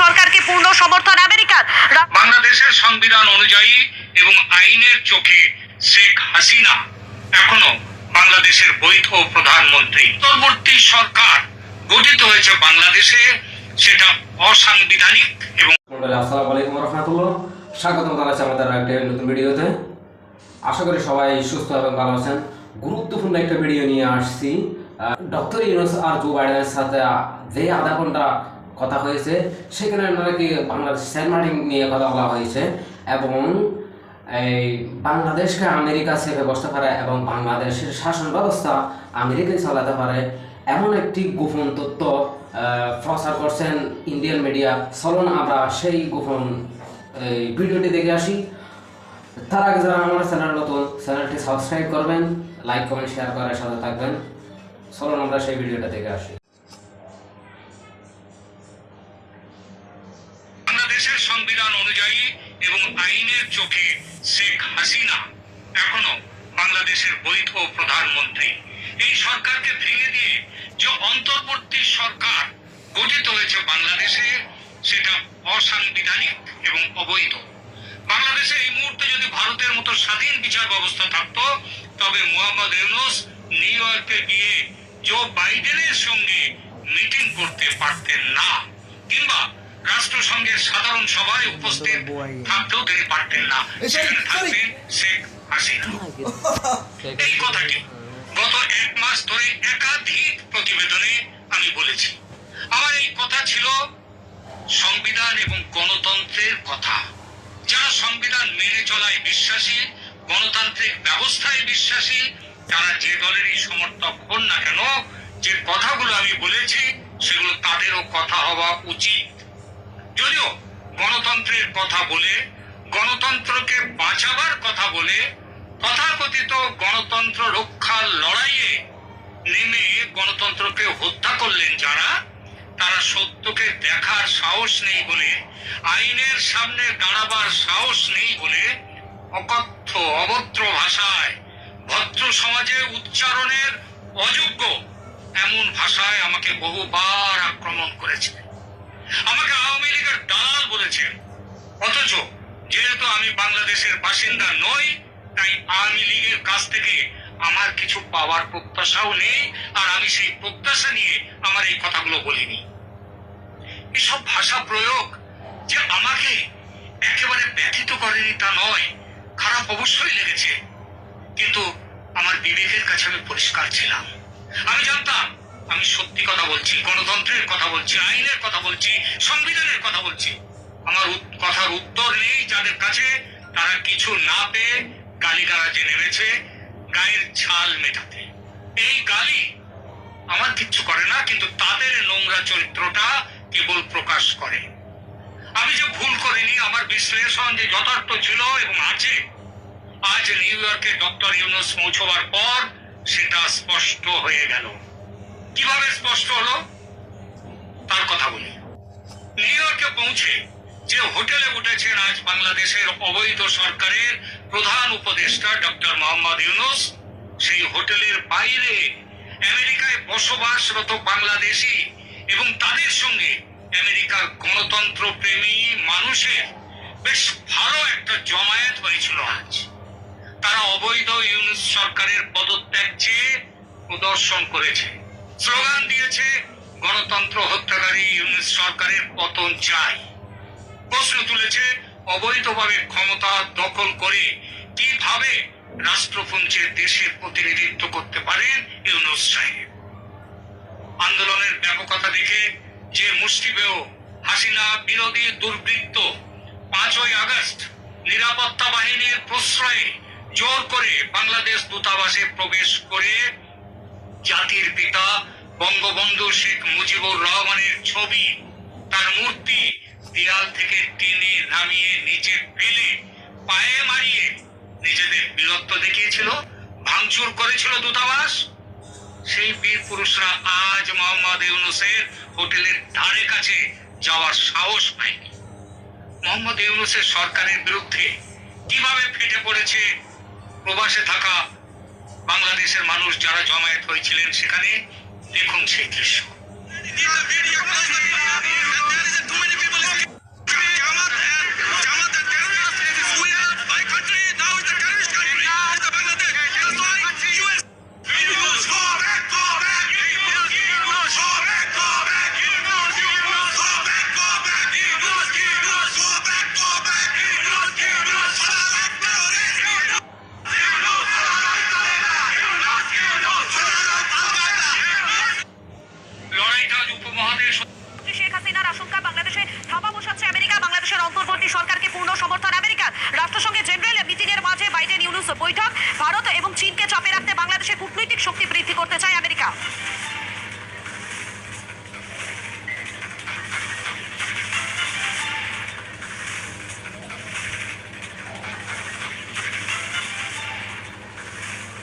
সরকারকে পূর্ণ সমর্থন আমেরিকার। বাংলাদেশের সংবিধান অনুযায়ী এবং আইনের চোখে শেখ হাসিনা এখনো বাংলাদেশের বৈধ প্রধানমন্ত্রী। অন্তর্বর্তী সরকার গঠিত হয়েছে বাংলাদেশে, সেটা অসাংবিধানিক এবং আসসালামু আলাইকুম ওয়া রাহমাতুল্লাহ। স্বাগতম জানাচ্ছি আমাদের একটা নতুন ভিডিওতে। আশা করি সবাই সুস্থ এবং ভালো আছেন। গুরুত্বপূর্ণ একটা ভিডিও নিয়ে আসছি। ডক্টর ইউনূস আর জো বাইডেনের সাথে যে আধা ঘন্টা কথা হয়েছে, সেখানে নাকি বাংলাদেশ সেন্ট মার্টিন নিয়ে কথা বলা হয়েছে এবং এই বাংলাদেশকে আমেরিকা সেভে বসতে পারে এবং বাংলাদেশের শাসন ব্যবস্থা আমেরিকায় চালাতে পারে এমন একটি গোপন তথ্য প্রচার করছেন ইন্ডিয়ান মিডিয়া। চলুন আমরা সেই গোপন ভিডিওটি দেখে আসি। তার আগে যারা আমার চ্যানেল নতুন, চ্যানেলটি সাবস্ক্রাইব করবেন, লাইক কমেন্ট শেয়ার করার সাথে থাকবেন। চলুন আমরা সেই ভিডিওটা দেখে আসি। বাংলাদেশের সংবিধান অনুযায়ী এবং আইনের চোখে শেখ হাসিনা এখনো বাংলাদেশের বৈধ প্রধানমন্ত্রী। এই সরকারকে ভেঙে দিয়ে যে অন্তর্বর্তী সরকার গঠিত হয়েছে বাংলাদেশে, সেটা অসাংবিধানিক এবং অবৈধ। বাংলাদেশে এই মুহূর্তে যদি ভারতের মতো স্বাধীন বিচার ব্যবস্থা থাকতো, তবে মোহাম্মদ ইউনূস নিউ ইয়র্কে গিয়ে জো বাইডেনের সঙ্গে মিটিং করতে পারতেন না, কিংবা রাষ্ট্রসংঘের সাধারণ সভায় উপস্থিত থাকতেও তিনি পারতেন না। সেখানে থাকতেন শেখ হাসিনা। এই কথাটি গত এক মাস ধরে একাধিক প্রতিবেদনে আমি বলেছি। আমার এই কথা ছিল সংবিধান এবং গণতন্ত্রের কথা। যারা সংবিধান মেনে চলায় বিশ্বাসী, গণতান্ত্রিক ব্যবস্থায় বিশ্বাসী, তারা যে দলেরই সমর্থক হন না কেন, যে কথাগুলো আমি বলেছি সেগুলো তাদেরও কথা হওয়া উচিত। যদিও গণতন্ত্রের কথা বলে, গণতন্ত্রকে বাঁচাবার কথা বলে, তথাকথিত গণতন্ত্র রক্ষার লড়াইয়ে নেমে গণতন্ত্রকে হত্যা করলেন যারা, তারা সত্যকে দেখার সাহস নেই বলে, আইনের সামনে দাঁড়াবার সাহস নেই বলে অকথ্য অভদ্র ভাষায়, ভদ্র সমাজে উচ্চারণের অযোগ্য এমন ভাষায় আমাকে বহুবার আক্রমণ করেছে। আমাকে আওয়ামী লীগের দালাল বলেছেন। অথচ যেহেতু আমি বাংলাদেশের বাসিন্দা নই, তাই আওয়ামী লীগের কাছ থেকে আমার কিছু পাওয়ার প্রত্যাশাও নেই, আর আমি সেই প্রত্যাশা নিয়ে আমার এই কথাগুলো বলিনি। এসব ভাষা প্রয়োগ যে আমাকে একেবারে ব্যথিত করেনি তা নয়, খারাপ অবশ্যই লেগেছে, কিন্তু আমার বিবেকের কাছে আমি পরিষ্কার ছিলাম। আমি জানতাম আমি সত্যি কথা বলছি, গণতন্ত্রের কথা বলছি, আইনের কথা বলছি, সংবিধানের কথা বলছি। আমার কথার উত্তর নেই যাদের কাছে, তারা কিছু না পেয়ে গালিগালাজে নেমেছে গায়ের ঝাল মেটাতে। এই গালি আমার কিচ্ছু করে না, কিন্তু তাদের নোংরা চরিত্রটা কেবল প্রকাশ করে। আমি যে ভুল করিনি, আমার বিশ্লেষণ যে যথার্থ ছিল এবং আছে, আজ নিউ ইয়র্কে ডক্টর ইউনূস পৌঁছবার পর সেটা স্পষ্ট হয়ে গেল। কিভাবে স্পষ্ট হলো তার কথা বলি। নিউ ইয়র্কে পৌঁছে যে হোটেলে উঠেছেন আজ বাংলাদেশের অবৈধ সরকারের প্রধান উপদেষ্টা ডক্টর মোহাম্মদ ইউনূস, সেই হোটেলের বাইরে আমেরিকায় বসবাসরত বাংলাদেশি এবং তাদের সঙ্গে আমেরিকার গণতন্ত্র প্রেমী মানুষের বেশ ভালো একটা জমায়েত হয়েছিল আজ। তারা অবৈধ ইউনূস সরকারের পদত্যাগ চেয়ে প্রদর্শন করেছে, স্লোগান দিয়েছে গণতন্ত্র হত্যাকারী ইউনূস সরকারের পতন চাই। প্রশ্ন তুলেছে অবৈধভাবে ক্ষমতা দখল করে কিভাবে রাষ্ট্রপুঞ্জে দেশের প্রতিনিধিত্ব করতে পারেন ইউনূস সাহেব। আন্দোলনের ব্যাপকতা দেখে যে মুষ্টিমেয় হাসিনা বিরোধী দুর্বৃত্ত 5ই আগস্ট নিরাপত্তা বাহিনীর প্রশ্রয়ে জোর করে বাংলাদেশ দূতাবাসে প্রবেশ করে জাতির পিতা বঙ্গবন্ধু শেখ মুজিবুর রহমানের ছবি, তার মূর্তি দেয়াল থেকে টেনে নামিয়ে নিচে ফেলে পায়ে মারিয়ে নিজেদের বীরত্ব দেখিয়েছিল, ভাঙচুর করেছিল দূতাবাস, সেই বীর পুরুষরা আজ মোহাম্মদ ইউনূসের হোটেলের ধারে কাছে যাওয়ার সাহস পায়নি। মোহাম্মদ ইউনূসের সরকারের বিরুদ্ধে কিভাবে ফেটে পড়েছে প্রবাসে থাকা বাংলাদেশের মানুষ যারা জমায়েত হয়েছিলেন সেখানে, দেখুন সেই দৃশ্য। উপমহাদেশ শেখ হাসিনার আশঙ্কা বাংলাদেশে থাবা বসাচ্ছে আমেরিকা। বাংলাদেশের অন্তর্বর্তী সরকারকে পূর্ণ সমর্থন আমেরিকার। রাষ্ট্রসংঘের জেনারেল মিটিং এর মাঝে বাইডেন ইউনুস বৈঠক। ভারত এবং চীনকে চাপে রাখতে বাংলাদেশের কূটনৈতিক শক্তি বৃদ্ধি করতে চায় আমেরিকা।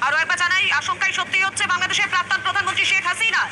আরো একবার জানাই, আশঙ্কায় সত্যি হচ্ছে বাংলাদেশের প্রাক্তন প্রধানমন্ত্রী শেখ হাসিনা।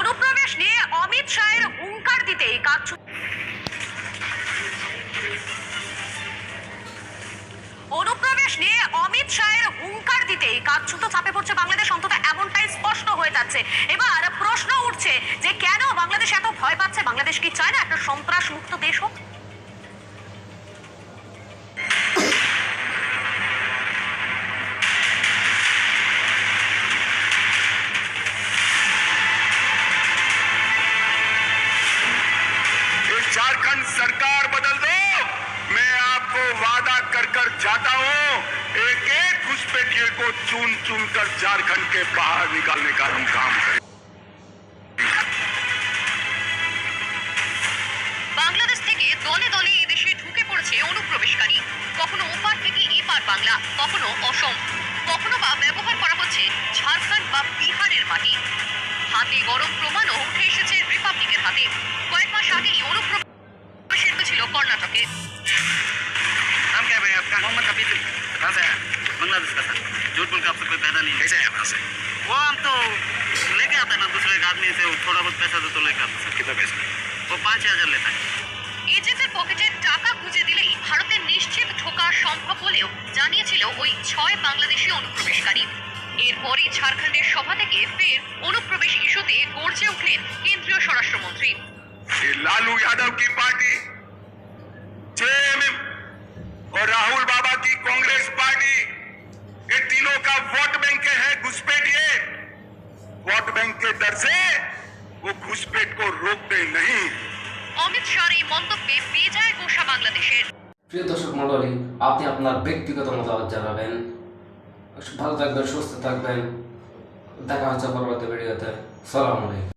অনুপ্রবেশ নিয়ে অমিত শাহের হুঙ্কার দিতেই কারচুত চাপে পড়ছে বাংলাদেশ, অন্তত এমনটাই স্পষ্ট হয়ে যাচ্ছে। এবার প্রশ্ন উঠছে যে কেন বাংলাদেশ এত ভয় পাচ্ছে? বাংলাদেশ কি চায় না একটা সন্ত্রাস মুক্ত দেশ হোক? झारखंड सरकार बदल दो, मैं आपको वादा कर कर जाता हूं, एक एक घुसपैठिए को चुन चुन कर झारखंड के बाहर निकालने का हम काम करें। বাংলাদেশ থেকে দলে দলে এদেশে ঢুকে পড়েছে অনুপ্রবেশকারী। কখনো ওপার থেকে এপার বাংলা, কখনো অসম, কখনো বা ব্যবহার করা হচ্ছে ঝাড়খণ্ড বা বিহারের মাটি। হাতে গরম প্রমাণও উঠে এসেছে রিপাবলিকের হাতে। কয়েক মাস আগেই অনুপ্রবেশের ছিল কর্ণাটকে। नाम क्या है भाई आपका? मोहम्मद हफीज। कहाँ से आया? बांग्लादेश का था। झूठ बोल के आपसे कोई पैदा नहीं है। कैसे आया वहाँ से? वो हम तो लेके आते हैं ना दूसरे एक आदमी से, वो थोड़ा बहुत पैसा तो लेके आते हैं। कितना पैसा? वो 5,000 लेता है। এজেন্টের পকেটে টাকা গুঁজে দিলেই ভারতে নিশ্চিত ঢোকা সম্ভব বলেও জানিয়েছিল ওই 6 বাংলাদেশি অনুপ্রবেশকারী। এরপরই ঝাড়খণ্ডের সভা থেকে ফের অনুপ্রবেশ ইস্যুতে গর্জে উঠলেন কেন্দ্রীয় স্বরাষ্ট্রমন্ত্রী। ये लालू यादव की पार्टी, जेएमएम और राहुल बाबा की कांग्रेस पार्टी, ये तीनों का वोट बैंक है घुसपैठिए। वोट बैंक के डर से वो घुसपैठ को रोकते नहीं। অমিত শাহর এই মন্তব্যে বেজায় গোসা বাংলাদেশের। প্রিয় দর্শক মণ্ডলী, আপনি আপনার ব্যক্তিগত মতামত জানাবেন। ভালো থাকবেন, সুস্থ থাকবেন। দেখা হচ্ছে পরবর্তী ভিডিওতে। সালাম আলাইকুম।